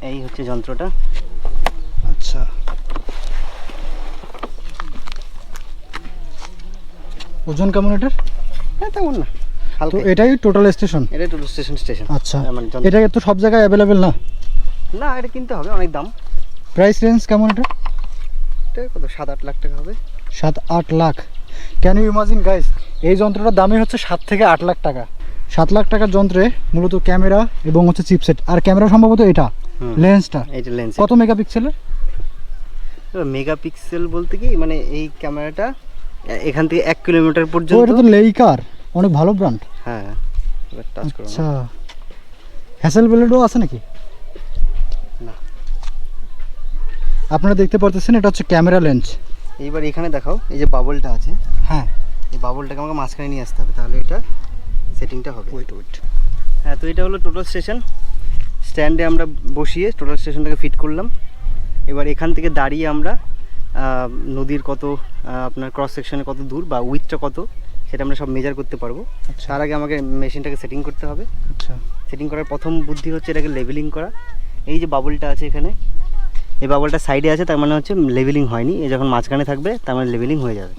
এই হচ্ছে যন্ত্রটা। আচ্ছা, ওজন কেমন এটার? হ্যাঁ তেমন না, তো হালকা। এটাই টোটাল স্টেশন? এটা টোটাল স্টেশন। আচ্ছা, মানে এটা তো সব জায়গায় অ্যাভেলেবেল না? না, এটা কিনতে হবে, অনেক দাম। প্রাইস রেঞ্জ কেমন এটা? এটা কত 7-8 লাখ টাকা হবে। 7-8 lakh? Can you imagine guys, এই যন্ত্রটার দামই হচ্ছে 7 থেকে 8 লাখ টাকা। 7 লাখ টাকার যন্ত্রে মূলত ক্যামেরা এবং হচ্ছে চিপসেট, আর ক্যামেরা সম্ভবত এটা লেন্সটা এইটা লেন্স। কত মেগাপিক্সেলের? মেগাপিক্সেল বলতে কি, মানে এই ক্যামেরাটা এখান থেকে 1 কিলোমিটার তো পর্যন্ত। এটা তো লেইকার, অনেক ভালো ব্র্যান্ড। হ্যাঁ, এবার টাচ করো। আচ্ছা, হ্যাসেল ব্লেডও আছে নাকি? না। আপনারা দেখতে পারতেছেন এটা হচ্ছে ক্যামেরা লেন্স। এইবার এখানে দেখাও, এই যে বাবলটা আছে, হ্যাঁ, এই বাবলটাকে আমাকে মাঝখানে নিয়ে আসতে হবে, তাহলে এটা সেটিংটা হবে। ওয়েট। হ্যাঁ, তো এটা হলো টোটাল স্টেশন। স্ট্যান্ডে আমরা বসিয়ে টোটাল স্টেশনটাকে ফিট করলাম। এবার এখান থেকে দাঁড়িয়ে আমরা নদীর কত আপনার ক্রস সেকশনে কত দূর বা উইথটা কত, সেটা আমরা সব মেজার করতে পারবো। আচ্ছা তার আগে আমাকে মেশিনটাকে সেটিং করতে হবে। আচ্ছা, সেটিং করার প্রথম বুদ্ধি হচ্ছে এটাকে লেভেলিং করা। এই যে বাবলটা আছে এখানে, এই বাবলটা সাইডে আছে, তার মানে হচ্ছে লেভেলিং হয়নি। এ যখন মাঝখানে থাকবে তার মানে লেভেলিং হয়ে যাবে।